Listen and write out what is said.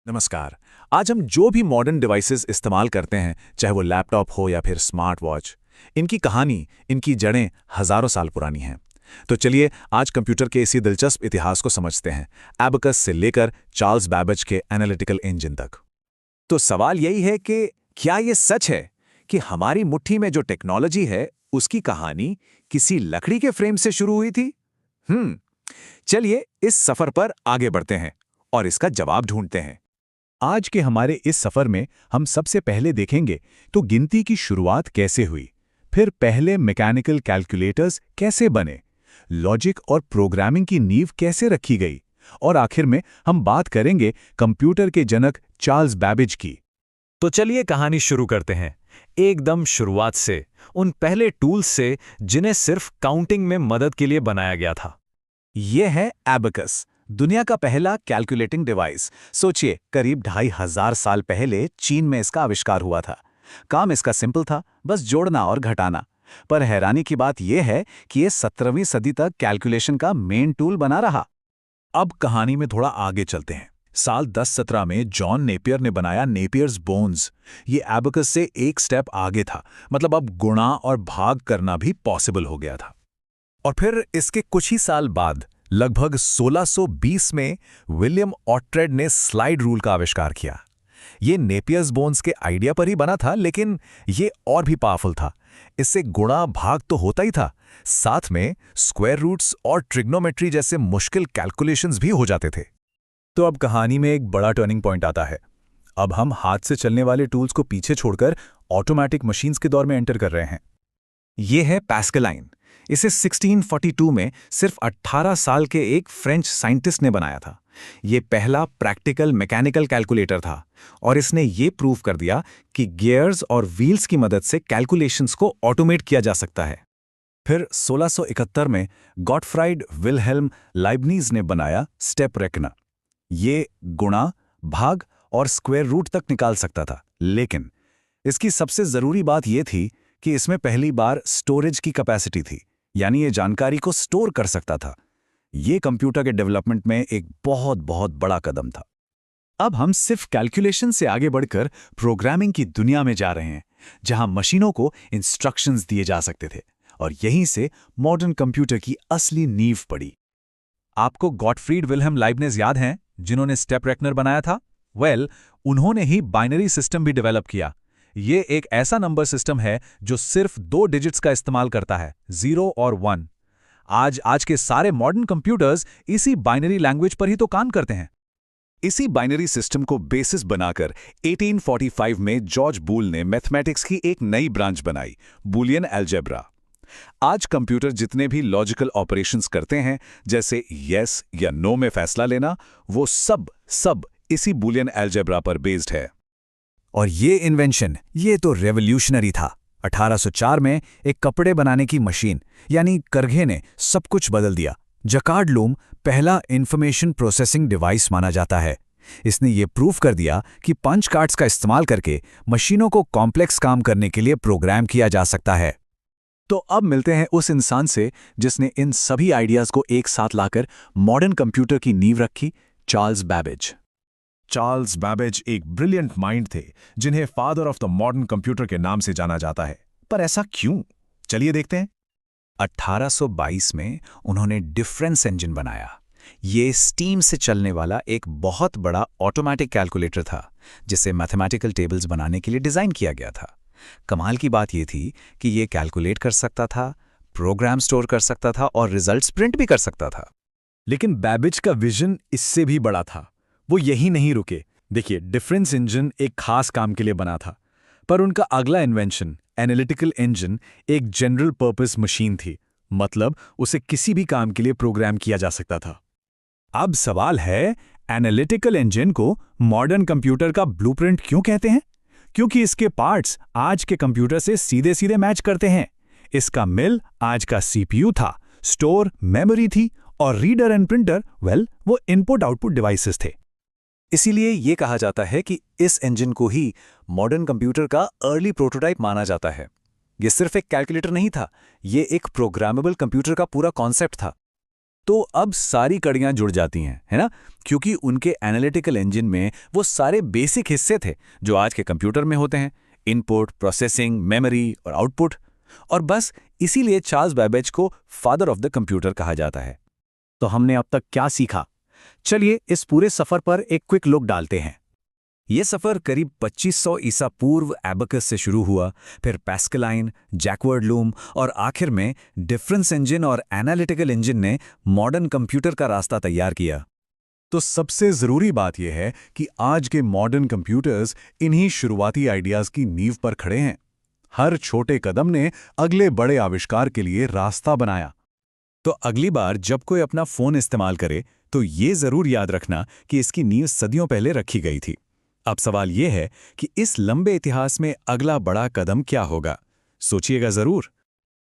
नमस्कार। आज हम जो भी मॉडर्न डिवाइसेस इस्तेमाल करते हैं, चाहे वो लैपटॉप हो या फिर स्मार्ट वॉच, इनकी कहानी, इनकी जड़ें हजारों साल पुरानी हैं। तो चलिए आज कंप्यूटर के इसी दिलचस्प इतिहास को समझते हैं, एबेकस से लेकर चार्ल्स बैबेज के एनालिटिकल इंजन तक। तो सवाल यही है कि क्या ये सच है कि हमारी मुट्ठी में जो टेक्नोलॉजी है उसकी कहानी किसी लकड़ी के फ्रेम से शुरू हुई थी? चलिए इस सफर पर आगे बढ़ते हैं और इसका जवाब ढूंढते हैं। आज के हमारे इस सफर में हम सबसे पहले देखेंगे तो गिनती की शुरुआत कैसे हुई, फिर पहले मैकेनिकल कैलकुलेटर्स कैसे बने, लॉजिक और प्रोग्रामिंग की नींव कैसे रखी गई, और आखिर में हम बात करेंगे कंप्यूटर के जनक चार्ल्स बैबेज की। तो चलिए कहानी शुरू करते हैं एकदम शुरुआत से, उन पहले टूल्स से जिन्हें सिर्फ काउंटिंग में मदद के लिए बनाया गया था। ये है एबेकस, दुनिया का पहला कैलकुलेटिंग डिवाइस। सोचिए, करीब 2500 साल पहले चीन में इसका आविष्कार हुआ था। काम इसका सिंपल था, बस जोड़ना और घटाना। पर हैरानी की बात यह है कि ये 17वीं सदी तक कैलकुलेशन का मेन टूल बना रहा। अब कहानी में थोड़ा आगे चलते हैं। साल 1017 में जॉन नेपियर ने बनाया नेपियर्स बोन्स। ये एबेकस से एक स्टेप आगे था, मतलब अब गुणा और भाग करना भी पॉसिबल हो गया था। और फिर इसके कुछ ही साल बाद लगभग 1620 में विलियम ऑट्रेड ने स्लाइड रूल का आविष्कार किया। ये नेपियर्स बोन्स के आइडिया पर ही बना था, लेकिन ये और भी पावरफुल था। इससे गुणा भाग तो होता ही था, साथ में स्क्वायर रूट्स और ट्रिग्नोमेट्री जैसे मुश्किल कैलकुलेशंस भी हो जाते थे। तो अब कहानी में एक बड़ा टर्निंग पॉइंट आता है। अब हम हाथ से चलने वाले टूल्स को पीछे छोड़कर ऑटोमेटिक मशीन्स के दौर में एंटर कर रहे हैं। ये है पैस्कलाइन। इसे 1642 में सिर्फ 18 साल के एक फ्रेंच साइंटिस्ट ने बनाया था। ये पहला प्रैक्टिकल मैकेनिकल कैलकुलेटर था और इसने ये प्रूव कर दिया कि गियर्स और व्हील्स की मदद से कैलकुलेशंस को ऑटोमेट किया जा सकता है। फिर 1671 में गॉटफ्राइड विल्हेल्म लाइबनीज ने बनाया स्टेप रेकनर। ये गुणा, भाग और स्क्वायर रूट तक निकाल सकता था, लेकिन इसकी सबसे जरूरी बात यह थी कि इसमें पहली बार स्टोरेज की कैपेसिटी थी, यानी ये जानकारी को स्टोर कर सकता था। ये कंप्यूटर के डेवलपमेंट में एक बहुत बहुत बड़ा कदम था। अब हम सिर्फ कैलकुलेशन से आगे बढ़कर प्रोग्रामिंग की दुनिया में जा रहे हैं, जहां मशीनों को इंस्ट्रक्शंस दिए जा सकते थे, और यहीं से मॉडर्न कंप्यूटर की असली नींव पड़ी। आपको गॉटफ्रीड विल्हेल्म लाइबनिज याद हैं, जिन्होंने स्टेप रेकनर बनाया था? उन्होंने ही बाइनरी सिस्टम भी डेवलप किया। ये एक ऐसा नंबर सिस्टम है जो सिर्फ 2 डिजिट्स का इस्तेमाल करता है, 0 और 1। आज के सारे मॉडर्न कंप्यूटर्स इसी बाइनरी लैंग्वेज पर ही तो काम करते हैं। इसी बाइनरी सिस्टम को बेसिस बनाकर 1845 में जॉर्ज बूल ने मैथमेटिक्स की एक नई ब्रांच बनाई, बूलियन अलजेब्रा। आज कंप्यूटर जितने भी लॉजिकल ऑपरेशंस करते हैं, जैसे यस या नो में फैसला लेना, वो सब इसी बूलियन अलजेब्रा पर बेस्ड है। और ये इन्वेंशन, ये तो रेवोल्यूशनरी था। 1804 में एक कपड़े बनाने की मशीन यानी करघे ने सब कुछ बदल दिया। जकार्ड लूम पहला इंफॉर्मेशन प्रोसेसिंग डिवाइस माना जाता है। इसने ये प्रूफ कर दिया कि पंच कार्ड्स का इस्तेमाल करके मशीनों को कॉम्प्लेक्स काम करने के लिए प्रोग्राम किया जा सकता है। तो अब मिलते हैं उस इंसान से जिसने इन सभी आइडियाज को एक साथ लाकर मॉडर्न कंप्यूटर की नींव रखी, चार्ल्स बैबेज। चार्ल्स बैबेज एक ब्रिलियंट माइंड थे, जिन्हें father of the modern computer के नाम से जाना जाता है। पर ऐसा क्यों? चलिए देखते हैं। 1822 में उन्होंने डिफरेंस इंजन बनाया। ये स्टीम से चलने वाला एक बहुत बड़ा ऑटोमेटिक कैलकुलेटर था, जिसे मैथमेटिकल टेबल्स बनाने के लिए डिजाइन किया गया था। कमाल की बात यह थी कि ये कैलकुलेट कर सकता था, प्रोग्राम स्टोर कर सकता था और रिजल्ट्स प्रिंट भी कर सकता था। लेकिन बैबेज का विजन इससे भी बड़ा था। वो यही नहीं रुके। देखिए, डिफरेंस इंजन एक खास काम के लिए बना था, पर उनका अगला इन्वेंशन एनालिटिकल इंजन एक जनरल पर्पस मशीन थी, मतलब उसे किसी भी काम के लिए प्रोग्राम किया जा सकता था। अब सवाल है, एनालिटिकल इंजन को मॉडर्न कंप्यूटर का ब्लूप्रिंट क्यों कहते हैं? क्योंकि इसके पार्ट्स आज के कंप्यूटर से सीधे सीधे मैच करते हैं। इसका मिल आज का सीपीयू था, स्टोर मेमोरी थी, और रीडर एंड प्रिंटर, वो इनपुट आउटपुट डिवाइसेस थे। इसीलिए ये कहा जाता है कि इस इंजन को ही मॉडर्न कंप्यूटर का अर्ली प्रोटोटाइप माना जाता है। ये सिर्फ एक कैलकुलेटर नहीं था, ये एक प्रोग्रामेबल कंप्यूटर का पूरा कॉन्सेप्ट था। तो अब सारी कड़ियां जुड़ जाती हैं, है ना? क्योंकि उनके एनालिटिकल इंजन में वो सारे बेसिक हिस्से थे जो आज के कंप्यूटर में होते हैं: इनपुट, प्रोसेसिंग, मेमोरी और आउटपुट। और बस इसीलिए चार्ल्स बैबेज को फादर ऑफ द कंप्यूटर कहा जाता है। तो हमने अब तक क्या सीखा? चलिए इस पूरे सफर पर एक क्विक लुक डालते हैं। ये सफ़र करीब 2500 ईसा पूर्व एबेकस से शुरू हुआ, फिर पैस्कलाइन, जैकवर्ड लूम और आखिर में डिफरेंस इंजन और एनालिटिकल इंजन ने मॉडर्न कंप्यूटर का रास्ता तैयार किया। तो सबसे ज़रूरी बात यह है कि आज के मॉडर्न कंप्यूटर्स इन्हीं शुरुआती आइडियाज़ की नींव पर खड़े हैं। हर छोटे कदम ने अगले बड़े आविष्कार के लिए रास्ता बनाया। तो अगली बार जब कोई अपना फ़ोन इस्तेमाल करे तो ये ज़रूर याद रखना कि इसकी नींव सदियों पहले रखी गई थी। अब सवाल ये है कि इस लंबे इतिहास में अगला बड़ा कदम क्या होगा? सोचिएगा ज़रूर।